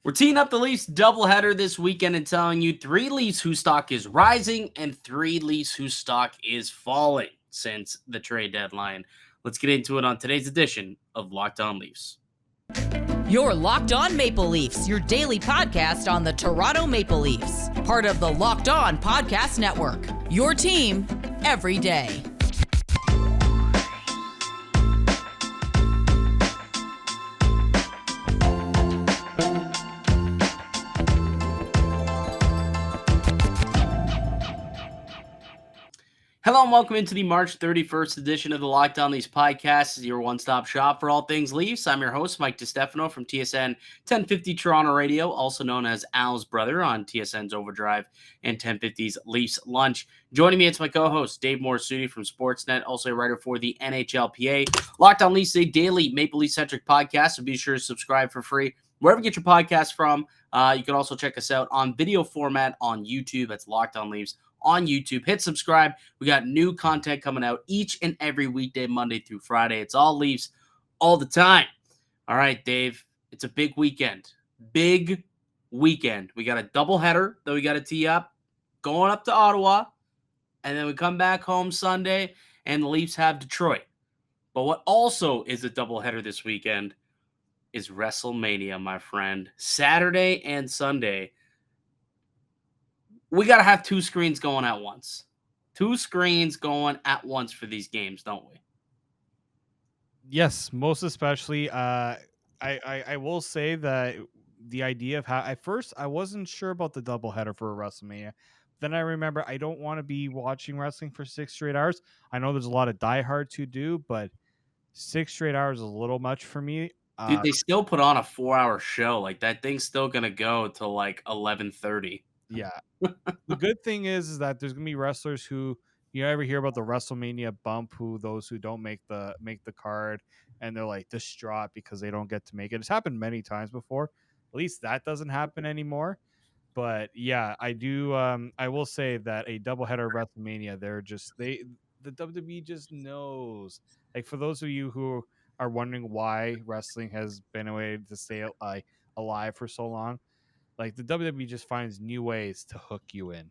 We're teeing up the Leafs doubleheader this weekend and telling you 3 Leafs whose stock is rising and 3 Leafs whose stock is falling since the trade deadline. Let's get into it on today's edition of Locked On Leafs. You're Locked On Maple Leafs, your daily podcast on the Toronto Maple Leafs. Part of the Locked On Podcast Network, your team every day. Hello and welcome into the March 31st edition of the Locked On Leafs podcast, your one-stop shop for all things Leafs. I'm your host, Mike DiStefano from TSN 1050 Toronto Radio, also known as Al's brother on TSN's Overdrive and 1050's Leafs Lunch. Joining me, it's my co-host, Dave Morassutti from Sportsnet, also a writer for the NHLPA. Locked On Leafs is a daily Maple Leaf-centric podcast, so be sure to subscribe for free wherever you get your podcast from. You can also check us out on video format on YouTube. That's Locked On Leafs on YouTube. Hit subscribe. We got new content coming out each and every weekday, Monday through Friday. It's all Leafs all the time. All right, Dave, it's a big weekend. Big weekend. We got a doubleheader that we got to tee up, going up to Ottawa, and then we come back home Sunday, and the Leafs have Detroit. But what also is a doubleheader this weekend is Wrestlemania, my friend. Saturday and Sunday. We got to have two screens going at once. Two screens going at once for these games, don't we? Yes, most especially. I will say that the idea of how at first I wasn't sure about the doubleheader for WrestleMania. Then I remember I don't want to be watching wrestling for 6 straight hours. I know there's a lot of diehards who do, but 6 straight hours is a little much for me. Dude, they still put on a 4-hour show. Like, that thing's still going to go till like 11:30. Yeah. The good thing is that there's gonna be wrestlers who you ever hear about the WrestleMania bump, who those who don't make the card and they're like distraught because they don't get to make it. It's happened many times before. At least that doesn't happen anymore. But yeah, I do. I will say that a doubleheader of WrestleMania, the WWE just knows. Like, for those of you who are wondering why wrestling has been a way to stay alive for so long. Like, the WWE just finds new ways to hook you in.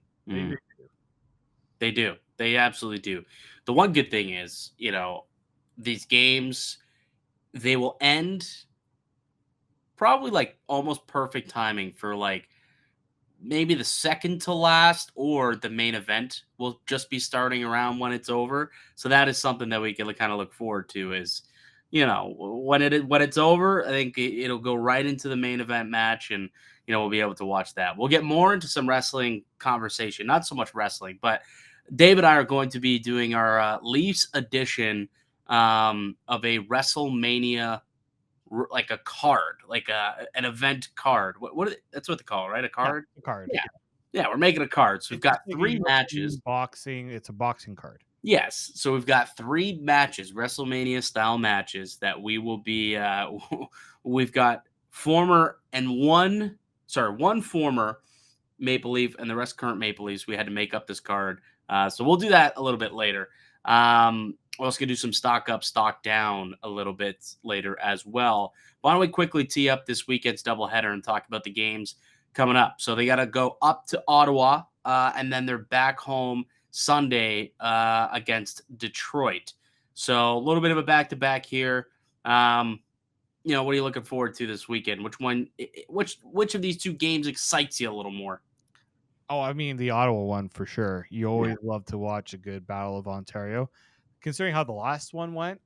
They do. They absolutely do. The one good thing is, these games, they will end probably like almost perfect timing for like maybe the second to last or the main event will just be starting around when it's over. So that is something that we can kind of look forward to is, when it's over, I think it'll go right into the main event match and, we'll be able to watch that. We'll get more into some wrestling conversation, not so much wrestling, but Dave and I are going to be doing our Leafs edition of a WrestleMania, like a card, like an event card. That's what they call it, right? A card? Yeah, a card. Yeah, we're making a card. So we've got 3 matches. Boxing. It's a boxing card. Yes. So we've got 3 matches, WrestleMania style matches that we will be, we've got one former Maple Leaf and the rest current Maple Leafs. We had to make up this card. So we'll do that a little bit later. We're also going to do some stock up, stock down a little bit later as well. Why don't we quickly tee up this weekend's doubleheader and talk about the games coming up? So they got to go up to Ottawa, and then they're back home Sunday against Detroit. So a little bit of a back-to-back here. What are you looking forward to this weekend? Which of these 2 games excites you a little more? Oh, I mean, the Ottawa one for sure. You always love to watch a good Battle of Ontario. Considering how the last one went,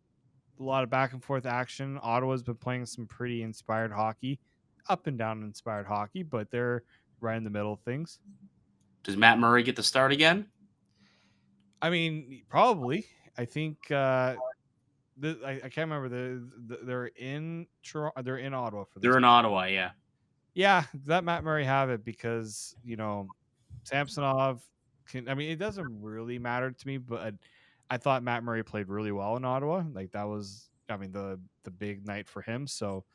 a lot of back and forth action. Ottawa's been playing some pretty inspired hockey, up and down inspired hockey, but they're right in the middle of things. Does Matt Murray get the start again? I mean, probably. I think I can't remember. They're in Toronto. They're in Ottawa for this. They're in Ottawa, yeah. Yeah, let Matt Murray have it because Samsonov can. I mean, it doesn't really matter to me, but I thought Matt Murray played really well in Ottawa. Like, that was, I mean, the big night for him. So,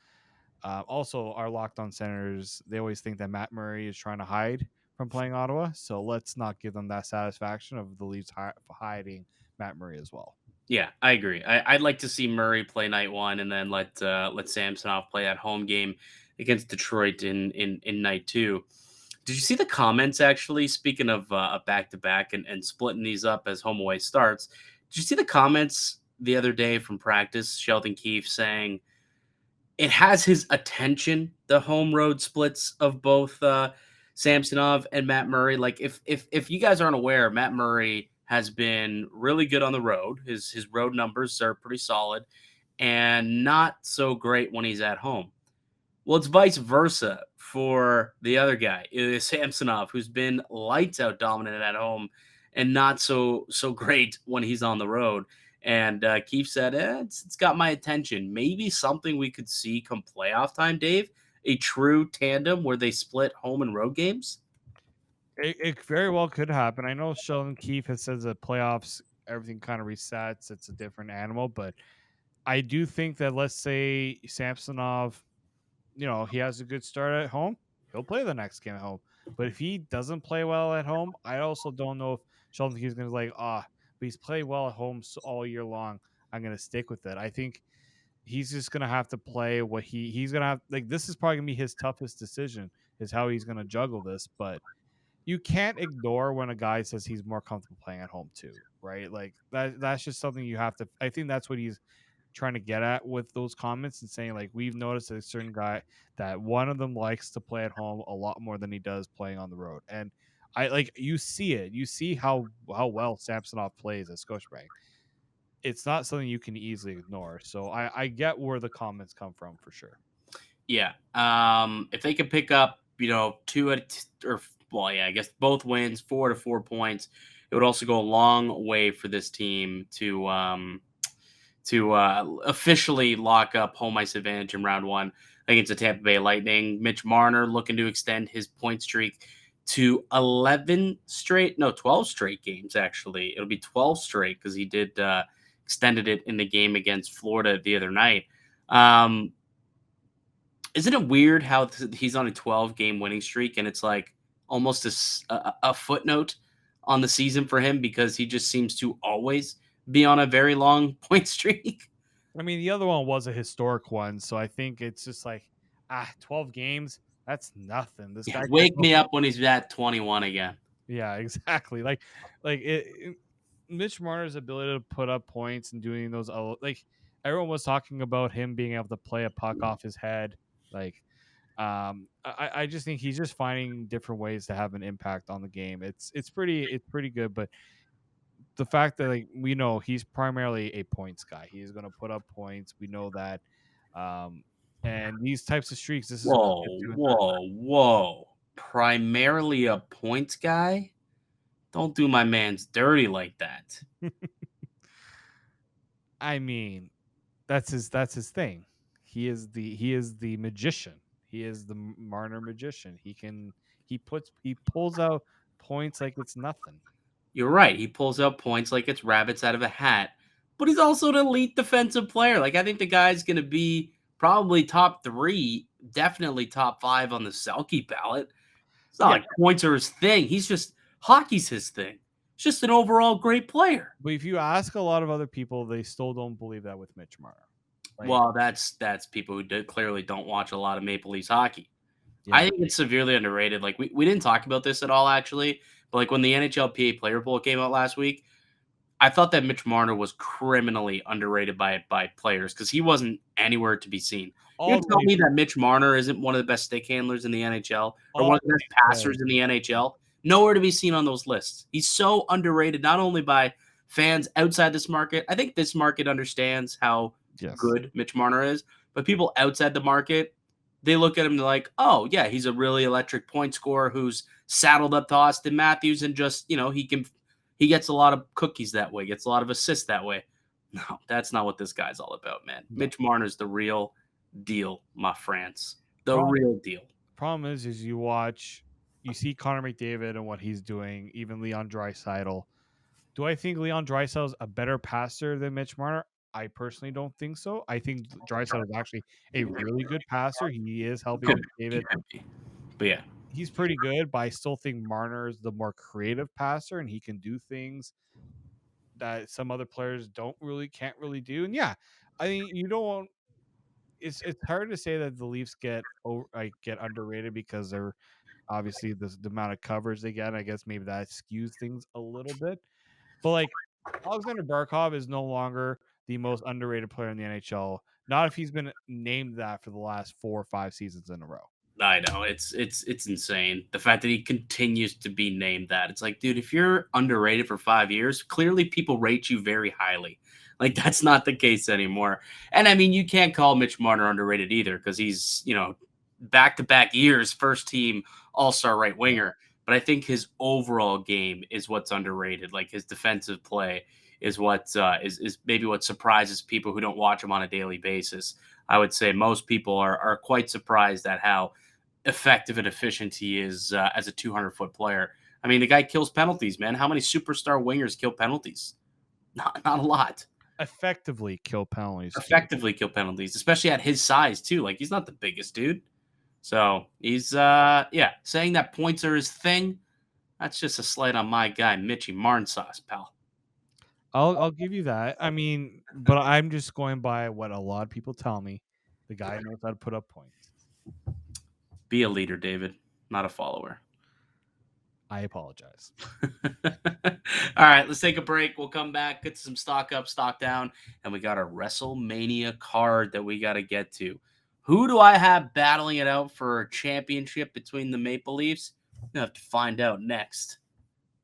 also our Locked On Senators, they always think that Matt Murray is trying to hide from playing Ottawa. So let's not give them that satisfaction of the Leafs hiding Matt Murray as well. Yeah, I agree. I'd like to see Murray play night one and then let Samsonov play that home game against Detroit in night two. Did you see the comments actually? Speaking of a back to back and splitting these up as home away starts, did you see the comments the other day from practice? Sheldon Keefe saying it has his attention, the home road splits of both Samsonov and Matt Murray. Like if you guys aren't aware, Matt Murray has been really good on the road. His road numbers are pretty solid and not so great when he's at home. Well, it's vice versa for the other guy, Samsonov, who's been lights out dominant at home and not so great when he's on the road. And Keith said, it's got my attention. Maybe something we could see come playoff time, Dave. A true tandem where they split home and road games. It very well could happen. I know Sheldon Keefe has said that playoffs, everything kind of resets. It's a different animal, but I do think that, let's say Samsonov, he has a good start at home, he'll play the next game at home. But if he doesn't play well at home, I also don't know if Sheldon Keefe's going to but he's played well at home all year long. I'm going to stick with it. I think he's just going to have to play what he's going to have. Like, this is probably going to be his toughest decision, is how he's going to juggle this. But you can't ignore when a guy says he's more comfortable playing at home too, right? Like that's just something you have to. I think that's what he's trying to get at with those comments and saying, like, we've noticed a certain guy that one of them likes to play at home a lot more than he does playing on the road. And you see it. You see how well Samsonov plays at Scotiabank. It's not something you can easily ignore. So I get where the comments come from for sure. Yeah. If they could pick up, I guess both wins, 4 points, it would also go a long way for this team to officially lock up home ice advantage in round one against the Tampa Bay Lightning. Mitch Marner looking to extend his point streak to 12 straight games, actually. It'll be 12 straight because he did extended it in the game against Florida the other night. Isn't it weird how he's on a 12-game winning streak and it's like almost a footnote on the season for him because he just seems to always be on a very long point streak? I mean, the other one was a historic one, so I think it's just like 12 games. That's nothing. This guy Wake me up when he's at 21 again. Yeah, exactly. Mitch Marner's ability to put up points and doing those, like, everyone was talking about him being able to play a puck off his head. Like, I just think he's just finding different ways to have an impact on the game. It's pretty good, but the fact that, like, we know he's primarily a points guy. He is going to put up points. We know that. And these types of streaks, this is Whoa. Primarily a points guy? Don't do my man's dirty like that. I mean, that's his thing. He is the magician. He is the Marner magician. He pulls out points like it's nothing. You're right. He pulls out points like it's rabbits out of a hat. But he's also an elite defensive player. Like, I think the guy's going to be probably top 3, definitely top 5 on the Selke ballot. It's not like points are his thing. Hockey's his thing. He's just an overall great player. But if you ask a lot of other people, they still don't believe that with Mitch Marner. Well, that's people who clearly don't watch a lot of Maple Leafs hockey. Yeah. I think it's severely underrated. Like, we didn't talk about this at all, actually. But, like, when the NHLPA Player Poll came out last week, I thought that Mitch Marner was criminally underrated by players because he wasn't anywhere to be seen. You tell me that Mitch Marner isn't one of the best stick handlers in the NHL or one of the best passers in the NHL? Nowhere to be seen on those lists. He's so underrated, not only by fans outside this market. I think this market understands how good Mitch Marner is, but people outside the market, they look at him and they're like, oh, yeah, he's a really electric point scorer who's saddled up to Austin Matthews and just, he gets a lot of cookies that way, gets a lot of assists that way. No, that's not what this guy's all about, man. No. Mitch Marner's the real deal, my friends. Real deal. Problem is you see Connor McDavid and what he's doing, even Leon Draisaitl. Do I think Leon Draisaitl is a better passer than Mitch Marner? I personally don't think so. I think Draisaitl is actually a really good passer. He is helping McDavid. But yeah, he's pretty good, but I still think Marner is the more creative passer, and he can do things that some other players can't really do. And yeah, I mean, it's hard to say that the Leafs get underrated because they're obviously the amount of coverage they get. I guess maybe that skews things a little bit. But like Alexander Barkov is no longer the most underrated player in the NHL. Not if he's been named that for the last 4 or 5 seasons in a row. I know it's insane. The fact that he continues to be named that. It's like, dude, if you're underrated for 5 years, clearly people rate you very highly. Like that's not the case anymore. And I mean, you can't call Mitch Marner underrated either because he's, back-to-back years first team all-star right winger. But I think his overall game is what's underrated. Like his defensive play is what is maybe what surprises people who don't watch him on a daily basis. I would say most people are quite surprised at how effective and efficient he is as a 200-foot player. I mean, the guy kills penalties, man. How many superstar wingers kill penalties? Not a lot. Effectively kill penalties. Effectively kill penalties, especially at his size too. Like he's not the biggest dude. So he's saying that points are his thing. That's just a slight on my guy, Mitchy Martin sauce, pal. I'll give you that. I mean, but I'm just going by what a lot of people tell me. The guy knows how to put up points. Be a leader, David, not a follower. I apologize. All right, let's take a break. We'll come back, get some stock up, stock down, and we got a Wrestlemania card that we got to get to. Who do I have battling it out for a championship between the Maple Leafs? We'll have to find out next.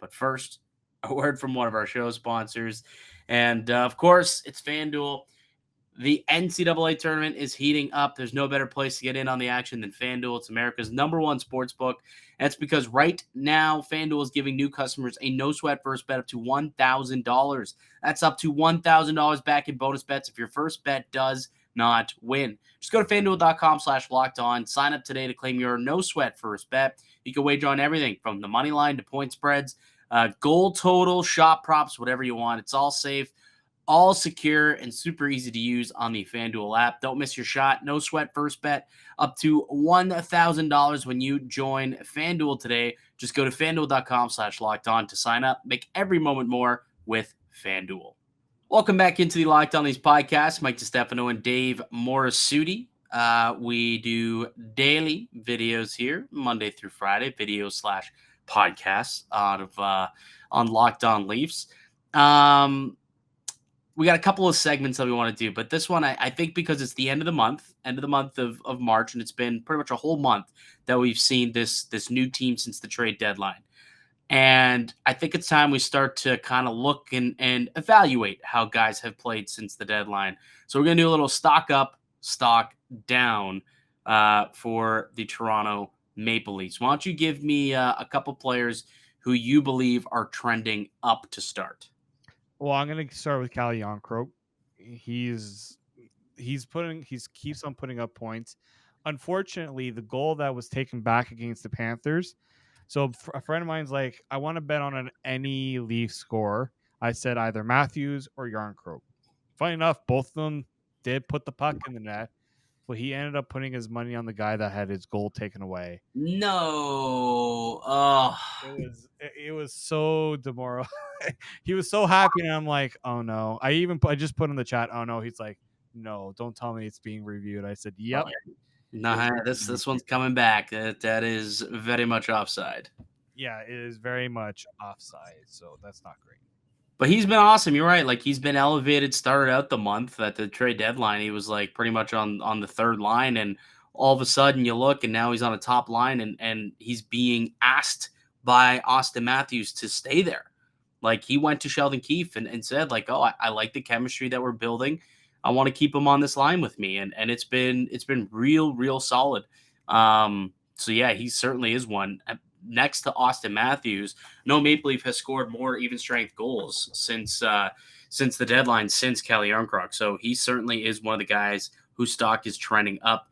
But first, a word from one of our show sponsors. And, of course, it's FanDuel. The NCAA tournament is heating up. There's no better place to get in on the action than FanDuel. It's America's #1 sports book. That's because right now, FanDuel is giving new customers a no-sweat first bet up to $1,000. That's up to $1,000 back in bonus bets if your first bet does not win. Just go to FanDuel.com/locked-on. Sign up today to claim your no-sweat first bet. You can wager on everything from the money line to point spreads, goal total, shot props, whatever you want. It's all safe, all secure, and super easy to use on the FanDuel app. Don't miss your shot. No sweat first bet up to $1,000 when you join FanDuel today. Just go to FanDuel.com/locked-on to sign up. Make every moment more with FanDuel. Welcome back into the Locked On Leafs podcast. Mike DiStefano and Dave Morassutti. We do daily videos here, Monday through Friday, videos/podcasts out of on Locked On Leafs. We got a couple of segments that we want to do, but this one, I think because it's the end of the month of March, and it's been pretty much a whole month that we've seen this new team since the trade deadline. And I think it's time we start to kind of look and evaluate how guys have played since the deadline. So we're going to do a little stock up, stock down for the Toronto Maple Leafs. Why don't you give me a couple players who you believe are trending up to start? Well, I'm going to start with Calle Jarnkrok. He keeps on putting up points. Unfortunately, the goal that was taken back against the Panthers. So a friend of mine's like, I want to bet on any Leaf score. I said either Matthews or Jarnkrok. Funny enough, both of them did put the puck in the net, but he ended up putting his money on the guy that had his goal taken away. No. Oh. It was so demoralizing. He was so happy, and I'm like, oh no. I just put in the chat, oh no. He's like, no, don't tell me it's being reviewed. I said, yep. Oh, nah, this one's coming back. That is very much offside. Yeah, it is very much offside, so that's not great. But he's been awesome. You're right. Like he's been elevated. Started out the month at the trade deadline. He was like pretty much on the third line, and all of a sudden you look, and now he's on a top line, and he's being asked by Austin Matthews to stay there. Like he went to Sheldon Keefe and said, like, oh, I like the chemistry that we're building. I want to keep him on this line with me, and it's been real solid. So yeah, he certainly is one. Next to Austin Matthews, no Maple Leaf has scored more even strength goals since the deadline, since Calle Jarnkrok. So he certainly is one of the guys whose stock is trending up.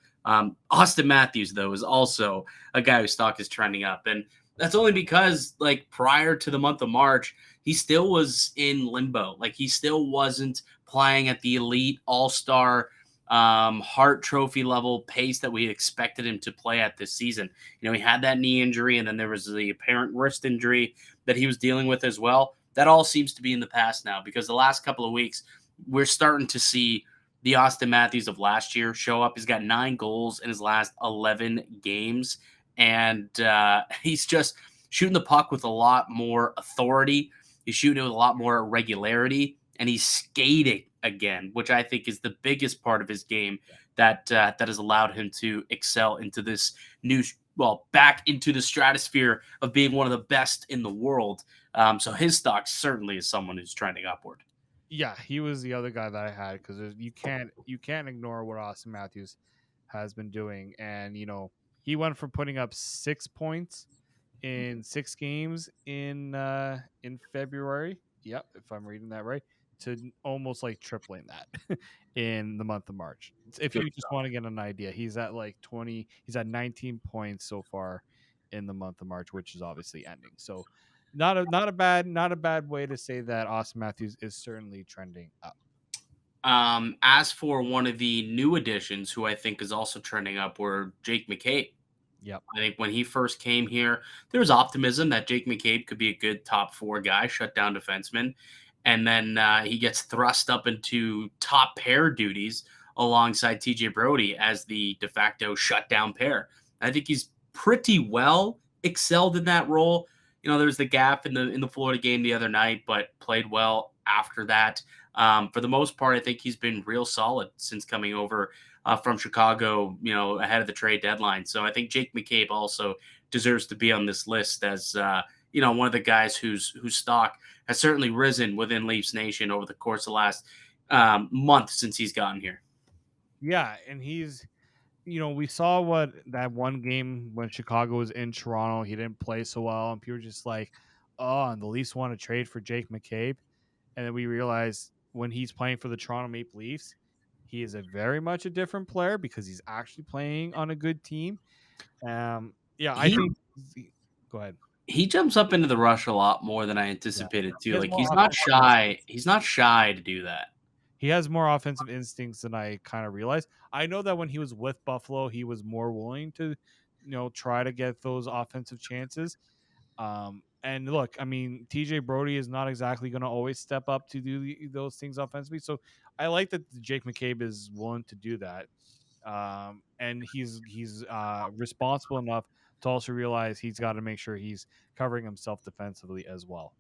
Austin Matthews, though, is also a guy whose stock is trending up, and that's only because, like, prior to the month of March, he still was in limbo. Like, he still wasn't playing at the elite all-star Hart Trophy level pace that we expected him to play at this season. You know, he had that knee injury, and then there was the apparent wrist injury that he was dealing with as well. That all seems to be in the past now, because the last couple of weeks, we're starting to see the Austin Matthews of last year show up. He's got 9 goals in his last 11 games, and he's just shooting the puck with a lot more authority. He's shooting it with a lot more regularity, and he's skating again, which I think is the biggest part of his game that has allowed him to excel into this new, well, back into the stratosphere of being one of the best in the world. So his stock certainly is someone who's trending upward. Yeah, he was the other guy that I had because you can't ignore what Austin Matthews has been doing, and he went from putting up 6 points in 6 games in February. Yep, if I'm reading that right, to almost like tripling that in the month of March. If Good you just want to get an idea, he's at like 20. He's at 19 points so far in the month of March, which is obviously ending. So not a bad way to say that Austin Matthews is certainly trending up. As for one of the new additions who I think is also trending upward, Jake McCabe. Yep. I think when he first came here, there was optimism that Jake McCabe could be a good top 4 guy, shutdown defenseman. And then he gets thrust up into top pair duties alongside TJ Brody as the de facto shutdown pair. I think he's pretty well excelled in that role. There's the gap in the Florida game the other night, but played well after that. For the most part, I think he's been real solid since coming over from Chicago, ahead of the trade deadline. So I think Jake McCabe also deserves to be on this list as one of the guys whose stock has certainly risen within Leafs Nation over the course of the last month since he's gotten here. Yeah, and we saw what that one game when Chicago was in Toronto, he didn't play so well, and people were just like, "Oh," and the Leafs want to trade for Jake McCabe, and then we realized when he's playing for the Toronto Maple Leafs, he is a very much a different player because he's actually playing on a good team. Yeah, I He think. Go ahead. he jumps up into the rush a lot more than I Yeah, anticipated he too. has Like more he's not offensive shy. instincts. He's not shy to do that. He has more offensive instincts than I kind of realized. I know that when he was with Buffalo, he was more willing to, try to get those offensive chances. And look, I mean, TJ Brody is not exactly going to always step up to do those things offensively. So I like that Jake McCabe is willing to do that. And he's responsible enough to also realize he's got to make sure he's covering himself defensively as well.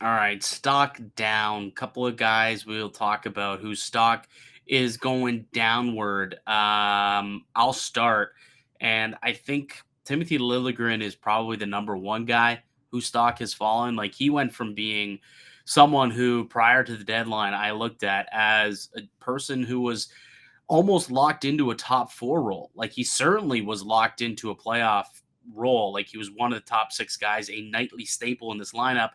All right, stock down. Couple of guys we'll talk about whose stock is going downward. I'll start, and I think Timothy Liljegren is probably the number one guy whose stock has fallen. Like he went from being someone who, prior to the deadline, I looked at as a person who was almost locked into a top 4 role. Like he certainly was locked into a playoff role. Like he was one of the top 6 guys, a nightly staple in this lineup,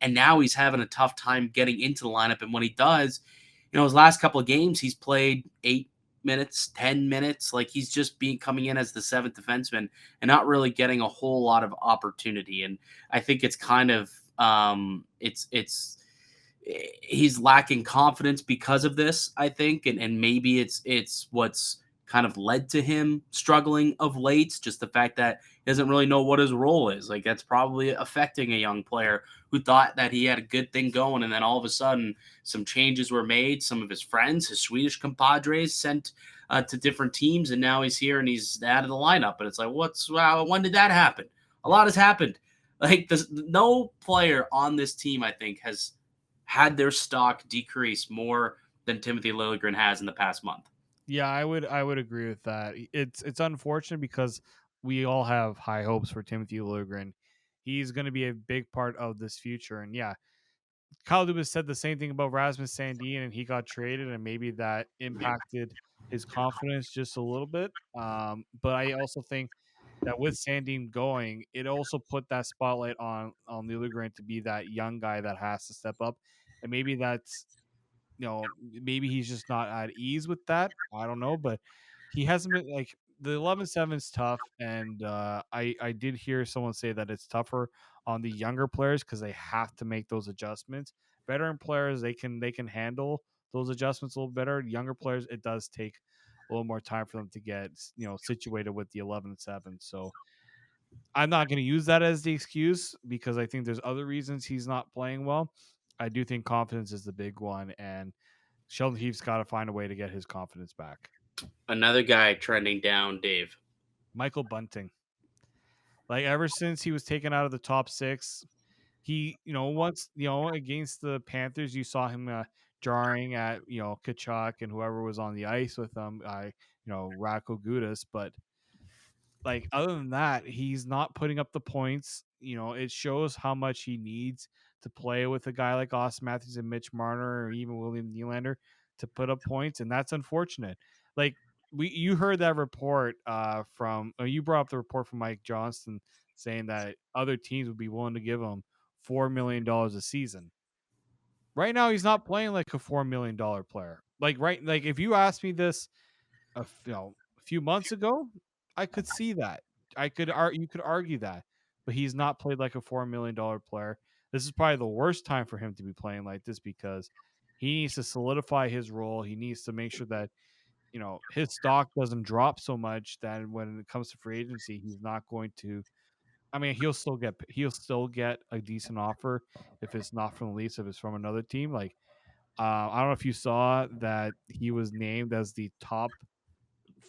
and now he's having a tough time getting into the lineup. And when he does, his last couple of games, he's played 8 minutes, 10 minutes. Like he's just coming in as the 7th defenseman and not really getting a whole lot of opportunity. And I think it's kind of he's lacking confidence because of this, I think, and maybe it's what's kind of led to him struggling of late. Just the fact that he doesn't really know what his role is. Like that's probably affecting a young player who thought that he had a good thing going, and then all of a sudden some changes were made. Some of his friends, his Swedish compadres, sent to different teams, and now he's here and he's out of the lineup. And it's like, when did that happen? A lot has happened. Like no player on this team, I think, has had their stock decrease more than Timothy Liljegren has in the past month. Yeah, I would agree with that. It's unfortunate because we all have high hopes for Timothy Liljegren. He's going to be a big part of this future, and yeah, Kyle Dubas said the same thing about Rasmus Sandin, and he got traded, and maybe that impacted his confidence just a little bit. But I also think that with Sandin going, it also put that spotlight on Liljegren to be that young guy that has to step up, and maybe maybe he's just not at ease with that. I don't know, but he hasn't been like the 11-7 is tough, and I did hear someone say that it's tougher on the younger players because they have to make those adjustments. Veteran players they can handle those adjustments a little better. Younger players it does take a little more time for them to get situated with the 11-7. So I'm not going to use that as the excuse because I think there's other reasons he's not playing well. I do think confidence is the big one, and Sheldon Keefe's got to find a way to get his confidence back. Another guy trending down, Dave. Michael Bunting. Like ever since he was taken out of the top 6, he, once, against the Panthers, you saw him jarring at, Kachuk and whoever was on the ice with him, Radko Gudas. But like other than that, he's not putting up the points. It shows how much he needs to play with a guy like Austin Matthews and Mitch Marner or even William Nylander to put up points, and that's unfortunate. Like you heard that report from you brought up the report from Mike Johnston saying that other teams would be willing to give him $4 million a season. Right now, he's not playing like a $4 million player. Like if you asked me this a few months ago, I could see that. You could argue that, but he's not played like a $4 million player. This is probably the worst time for him to be playing like this because he needs to solidify his role. He needs to make sure that his stock doesn't drop so much that when it comes to free agency, he's not going to. I mean, he'll still get a decent offer if it's not from the Leafs, if it's from another team. Like, I don't know if you saw that he was named as the top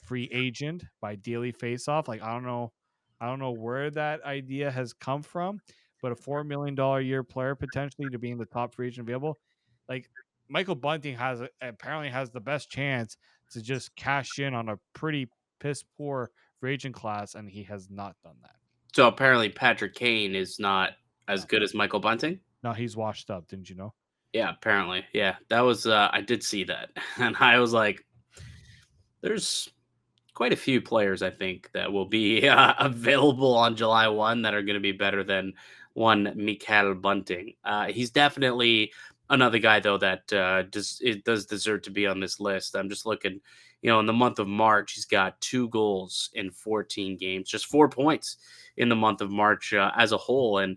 free agent by Daily Faceoff. Like, I don't know where that idea has come from, but a $4 million a year player potentially to be in the top free agent available. Like, Michael Bunting apparently has the best chance to just cash in on a pretty piss poor free agent class, and he has not done that. So apparently Patrick Kane is not as good as Michael Bunting. No, he's washed up. Didn't you know? Yeah, apparently. Yeah, that was I did see that, and I was like, there's quite a few players I think that will be available on July 1 that are going to be better than one Mikael Bunting. He's definitely another guy though that does deserve to be on this list. I'm just looking, in the month of March, he's got 2 goals in 14 games, just 4 points in the month of March as a whole, and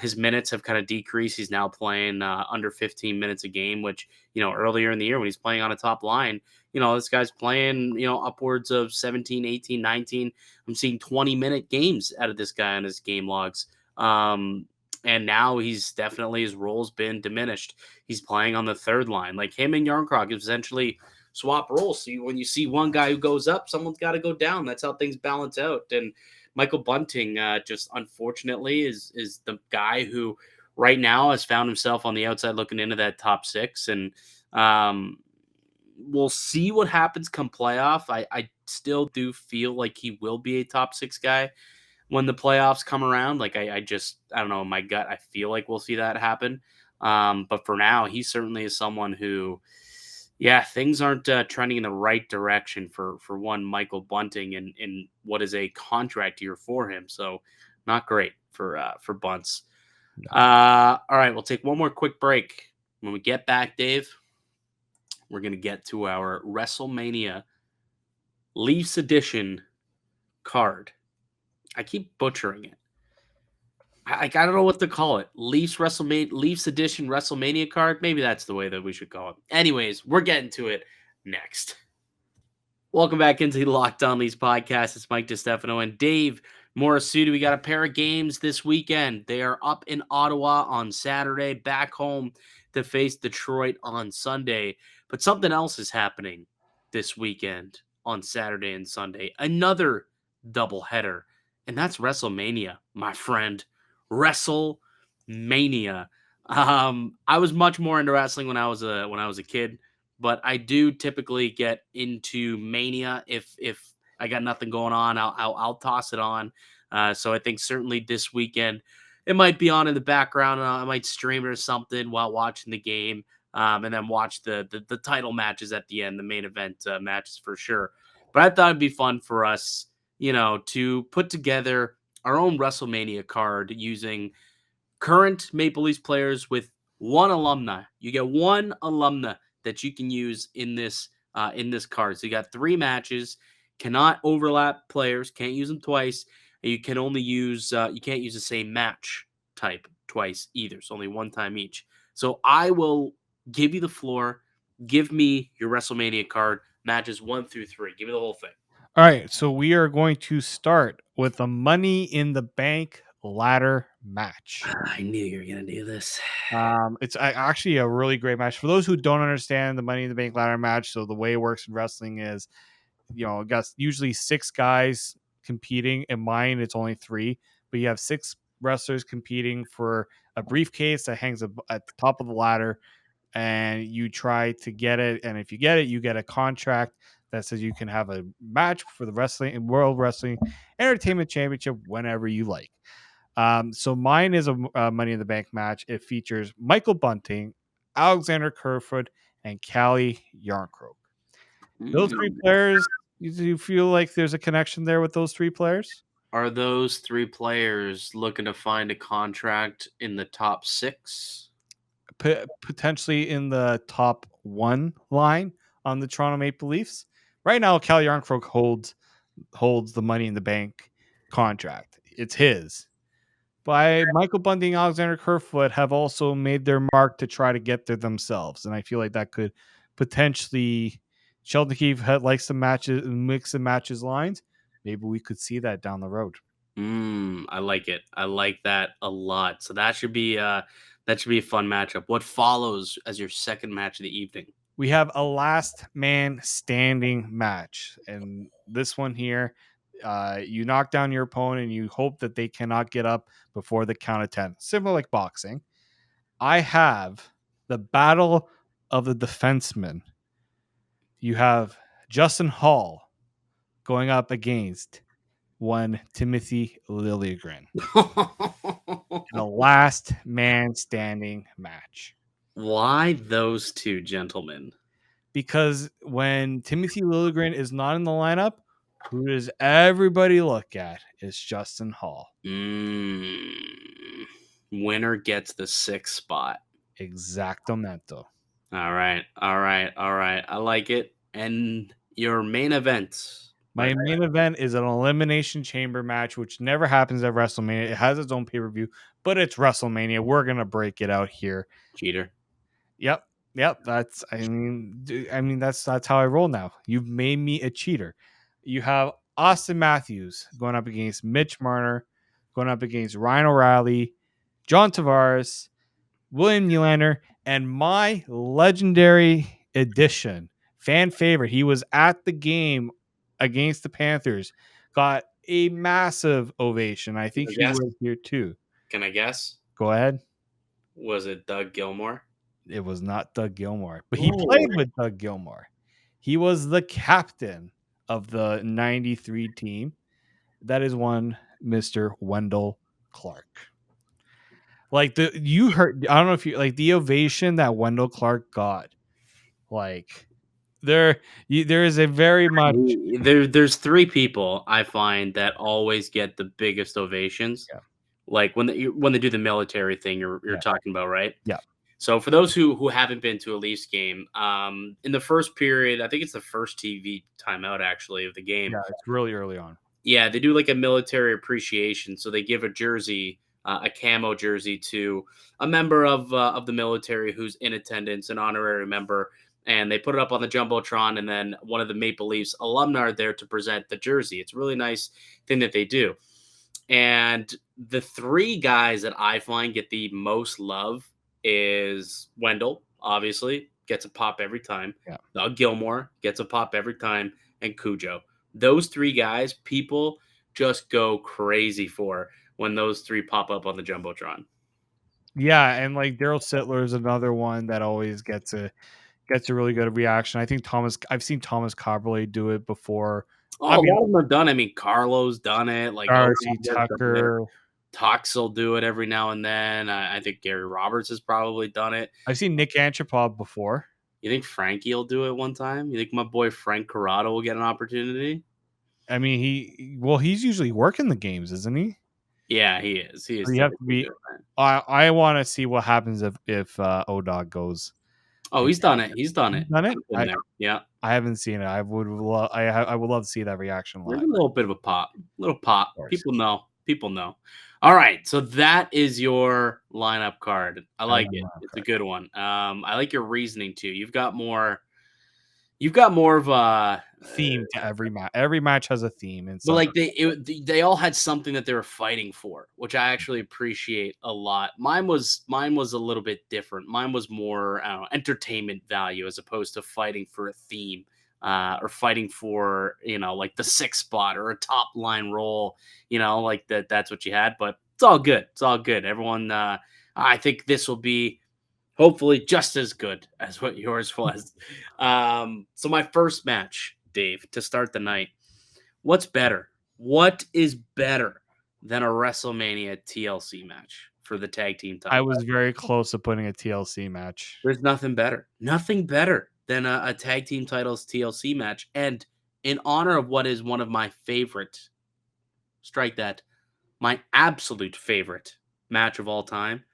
his minutes have kind of decreased. He's now playing under 15 minutes a game, which, earlier in the year when he's playing on a top line, this guy's playing, upwards of 17, 18, 19. I'm seeing 20-minute games out of this guy on his game logs. And now his role's been diminished. He's playing on the third line. Like him and Yarncroc essentially swap roles. So when you see one guy who goes up, someone's got to go down. That's how things balance out. And Michael Bunting, just unfortunately, is the guy who right now has found himself on the outside looking into that top 6. And we'll see what happens come playoff. I still do feel like he will be a top 6 guy when the playoffs come around. Like I don't know, in my gut, I feel like we'll see that happen. But for now, he certainly is someone who, things aren't trending in the right direction for one Michael Bunting in what is a contract year for him. So not great for Bunts. No. All right, we'll take one more quick break. When we get back, Dave, we're going to get to our Wrestlemania Leafs edition card. I keep butchering it. I don't know what to call it. Leafs edition WrestleMania card. Maybe that's the way that we should call it. Anyways, we're getting to it next. Welcome back into the Locked On Leafs podcast. It's Mike DiStefano and Dave Morassutti. We got a pair of games this weekend. They are up in Ottawa on Saturday, back home to face Detroit on Sunday. But something else is happening this weekend on Saturday and Sunday. Another doubleheader, and that's WrestleMania, my friend. WrestleMania. I was much more into wrestling when I was a kid, but I do typically get into Mania if I got nothing going on. I'll toss it on. So I think certainly this weekend it might be on in the background. I might stream it or something while watching the game, and then watch the title matches at the end, the main event matches for sure. But I thought it'd be fun for us, to put together our own WrestleMania card using current Maple Leafs players with one alumni. You get one alumna that you can use in this card. So you got 3 matches, cannot overlap players, can't use them twice. And you can only use you can't use the same match type twice either. So only one time each. So I will give you the floor. Give me your WrestleMania card, matches 1 through 3. Give me the whole thing. All right, so we are going to start with the Money in the Bank ladder match. I knew you were going to do this. It's actually a really great match. For those who don't understand the Money in the Bank ladder match, so the way it works in wrestling is, it got usually 6 guys competing. In mine, it's only 3, but you have 6 wrestlers competing for a briefcase that hangs at the top of the ladder, and you try to get it. And if you get it, you get a contract that says you can have a match for the World Wrestling Entertainment Championship whenever you like. So mine is a Money in the Bank match. It features Michael Bunting, Alexander Kerfoot, and Callie Yarncroke. Those 3 players, do you feel like there's a connection there with those 3 players? Are those 3 players looking to find a contract in the top 6? Potentially in the top 1 line on the Toronto Maple Leafs. Right now, Callie Yarncroke holds the Money in the Bank contract. It's his. But Michael Bunting and Alexander Kerfoot have also made their mark to try to get there themselves. And I feel like that could potentially, Sheldon Keefe likes to mix and matches lines. Maybe we could see that down the road. I like it. I like that a lot. So that should be a fun matchup. What follows as your second match of the evening? We have a last man standing match. And this one here, you knock down your opponent and you hope that they cannot get up before the count of 10. Similar like boxing. I have the battle of the defensemen. You have Justin Hall going up against one Timothy Liljegren in a last man standing match. Why those 2 gentlemen? Because when Timothy Liljegren is not in the lineup, who does everybody look at? It's Justin Hall. Winner gets the 6th spot. Exactamento. All right. I like it. And your main event? My main event is an elimination chamber match, which never happens at WrestleMania. It has its own pay-per-view, but it's WrestleMania. We're gonna break it out here. Cheater. Yep. That's that's how I roll now. You've made me a cheater. You have Austin Matthews going up against Mitch Marner, going up against Ryan O'Reilly, John Tavares, William Nylander, and my legendary edition fan favorite. He was at the game against the Panthers, got a massive ovation. I think he was here too. Can I guess? Go ahead. Was it Doug Gilmour? It was not Doug Gilmour, but he played with Doug Gilmour. He was the captain of the 93 team. That is one Mr. Wendell Clark. Like you heard, I don't know if you like the ovation that Wendell Clark got. Like there is a very much there's 3 people I find that always get the biggest ovations. Yeah. Like when they do the military thing you're talking about, right? Yeah. So for those who haven't been to a Leafs game, in the first period, I think it's the first TV timeout actually of the game. Yeah, it's really early on. Yeah, they do like a military appreciation. So they give a jersey, a camo jersey to a member of the military who's in attendance, an honorary member, and they put it up on the Jumbotron, and then one of the Maple Leafs alumni are there to present the jersey. It's a really nice thing that they do. And the 3 guys that I find get the most love is Wendell, obviously, gets a pop every time. Yeah. Doug Gilmour gets a pop every time, and Cujo. Those 3 guys, people just go crazy for when those 3 pop up on the Jumbotron. Yeah, and like Daryl Sittler is another one that always gets a really good reaction. I think I've seen Thomas Cabriolet do it before. Oh, a lot of them have done. I mean, Carlo's done it. Like Darcy Tucker. Tox will do it every now and then. I think Gary Roberts has probably done it. I've seen Nick Antropov before. You think Frankie will do it one time? You think my boy Frank Corrado will get an opportunity? I mean, he's usually working the games, isn't he? Yeah, he is. He is. So you have to be. I want to see what happens if ODOG goes. Oh, he's done it. He's done it. Done it? Yeah. I haven't seen it. I would love to see that reaction live. There's a little bit of a pop. People know. All right, so that is your lineup card. I like it. It's a good one. I like your reasoning too. You've got more You've got more of a theme to every match. Every match has a theme, and but some. like they all had something that they were fighting for, which I actually appreciate a lot. Mine was a little bit different. Mine was more, I don't know, entertainment value as opposed to fighting for a theme, or fighting for, like the sixth spot or a top line role. Like that's what you had. But it's all good. It's all good. Everyone. I think this will be hopefully just as good as what yours was. So my first match, Dave, to start the night. What's better? What is better than a WrestleMania TLC match for the tag team I title? was very close to putting a TLC match. There's nothing better. Nothing better than a tag team titles TLC match. And in honor of what is one of my favorite, strike that, my absolute favorite match of all time,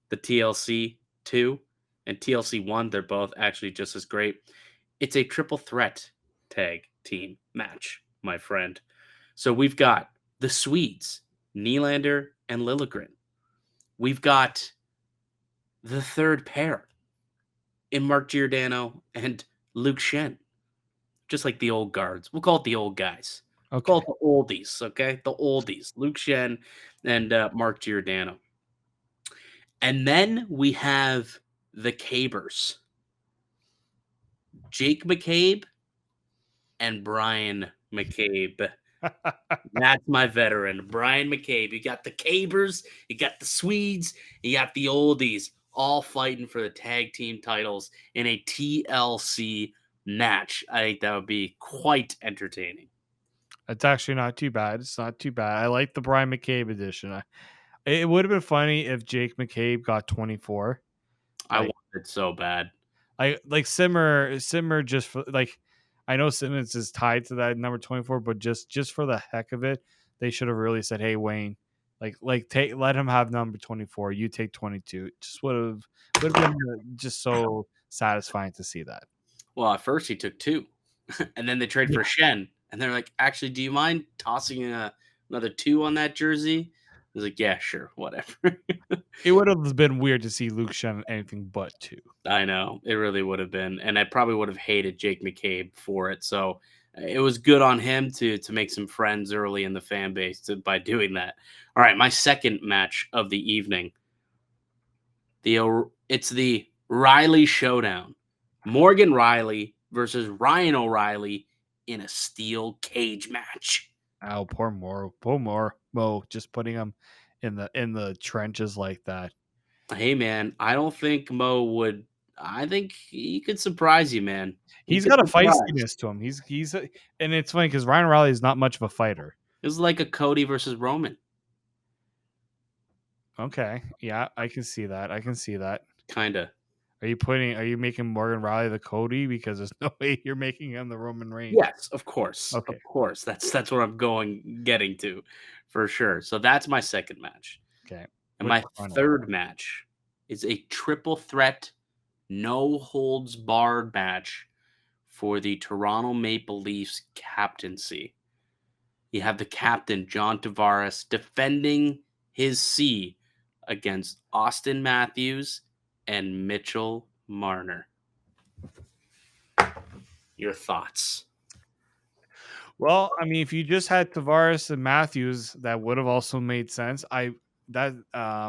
the TLC 2 and TLC 1, they're both actually just as great. It's a triple threat tag team match, my friend. So we've got the Swedes, Nylander and Liljegren. We've got the third pair in Mark Giordano and Luke Shen, just like the old guards. We'll call it the old guys. Okay. Call it the oldies, okay? The oldies. Luke Shen and Mark Giordano. And then we have the Cabers. Jake McCabe and Brian McCabe. That's my veteran, Brian McCabe. You got the Cabers, you got the Swedes, you got the oldies, all fighting for the tag team titles in a TLC match. I think that would be quite entertaining. It's actually not too bad. It's not too bad. I like the Brian McCabe edition. It would have been funny if Jake McCabe got 24. I Like, want it so bad. I like Simmer just for like. I know Simmons is tied to that number 24, but just for the heck of it, they should have really said, "Hey Wayne, let him have number 24. You take 22." Just would have been just so satisfying to see that. Well, at first he took 2, and then they trade for Shen, and they're like, "Actually, do you mind tossing another 2 on that jersey?" He's like, "Yeah, sure, whatever." It would have been weird to see Luke Shen anything but 2. I know, it really would have been, and I probably would have hated Jake McCabe for it. So it was good on him to make some friends early in the fan base by doing that. All right, my second match of the evening. It's the Riley Showdown. Morgan Riley versus Ryan O'Reilly in a steel cage match. Oh, poor Mo, just putting him in the trenches like that. Hey man, I don't think Mo would. I think he could surprise you, man. He's got a feistiness to him. And it's funny because Ryan O'Reilly is not much of a fighter. It was like a Cody versus Roman. Okay, yeah, I can see that. Kinda. Are you making Morgan Riley the Cody? Because there's no way you're making him the Roman Reigns. Yes, of course. Okay. Of course. That's what I'm getting to for sure. So that's my second match. Okay. And my third match is a triple threat, no holds barred match for the Toronto Maple Leafs captaincy. You have the captain, John Tavares, defending his C against Austin Matthews and Mitchell Marner. Your thoughts? Well, I mean, if you just had Tavares and Matthews, that would have also made sense. But I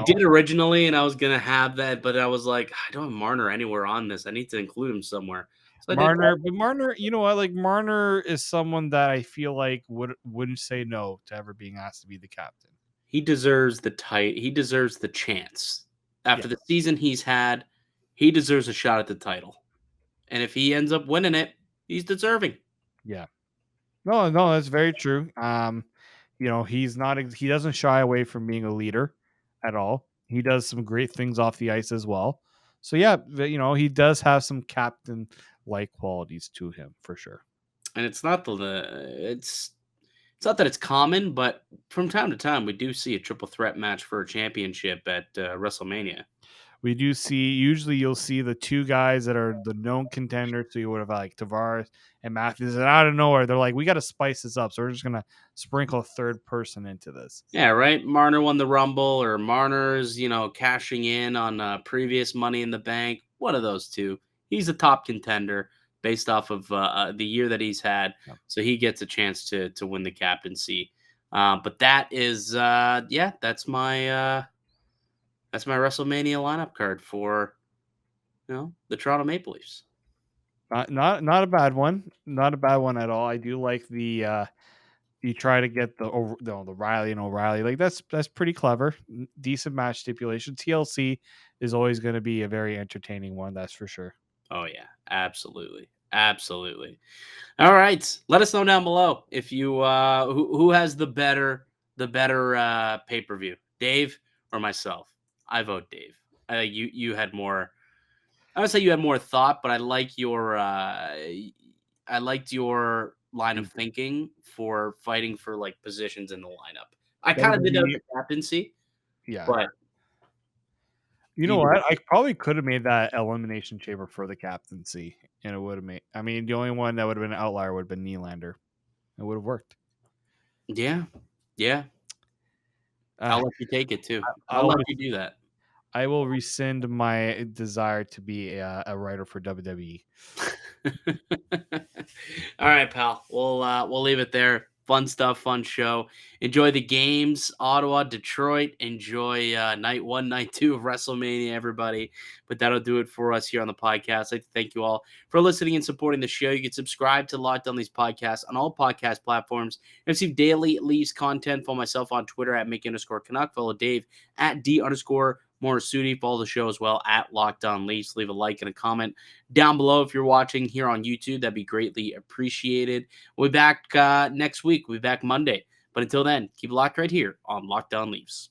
did originally, and I was gonna have that, but I was like, I don't have Marner anywhere on this. I need to include him somewhere. So Marner, you know what? Like Marner is someone that I feel like wouldn't say no to ever being asked to be the captain. He deserves He deserves the chance. After the season he's had, he deserves a shot at the title. And if he ends up winning it, he's deserving. Yeah. No, that's very true. He doesn't shy away from being a leader at all. He does some great things off the ice as well. So yeah, he does have some captain like qualities to him for sure. And it's not it's not that it's common, but from time to time we do see a triple threat match for a championship at WrestleMania. We do see, usually you'll see the two guys that are the known contenders. So you would have like Tavares and Matthews, and out of nowhere, they're like, we got to spice this up. So we're just going to sprinkle a third person into this. Yeah, right. Marner won the Rumble, or Marner's, cashing in on previous Money in the Bank. One of those two. He's a top contender. based off of the year that he's had. Yeah. So he gets a chance to win the captaincy. But that is that's my WrestleMania lineup card for the Toronto Maple Leafs. Not a bad one. Not a bad one at all. I do like the you try to get the Riley and O'Reilly. Like that's pretty clever. Decent match stipulation. TLC is always going to be a very entertaining one, that's for sure. Oh yeah, absolutely. Absolutely. All right. Let us know down below if you who has the better pay-per-view, Dave or myself. I vote Dave. I think you had more. I would say you had more thought, but I liked your line of thinking for fighting for like positions in the lineup. I kind of did that with the captaincy, Yeah. but you know what? I probably could have made that elimination chamber for the captaincy, and it would have made. I mean, the only one that would have been an outlier would have been Nylander. It would have worked. Yeah. I'll let you take it too. I'll let you do that. I will rescind my desire to be a writer for WWE. All right, pal. We'll leave it there. Fun stuff, fun show. Enjoy the games, Ottawa, Detroit. Enjoy night 1, night 2 of WrestleMania, everybody. But that'll do it for us here on the podcast. I'd like to thank you all for listening and supporting the show. You can subscribe to Locked On Leafs podcast on all podcast platforms and receive daily Leafs content. Follow myself on Twitter at Mick_Canuck. Follow Dave at D_Morassutti. Follow the show as well at Locked On Leafs. Leave a like and a comment down below if you're watching here on YouTube. That'd be greatly appreciated. We'll be back next week. We'll be back Monday. But until then, keep it locked right here on Locked On Leafs.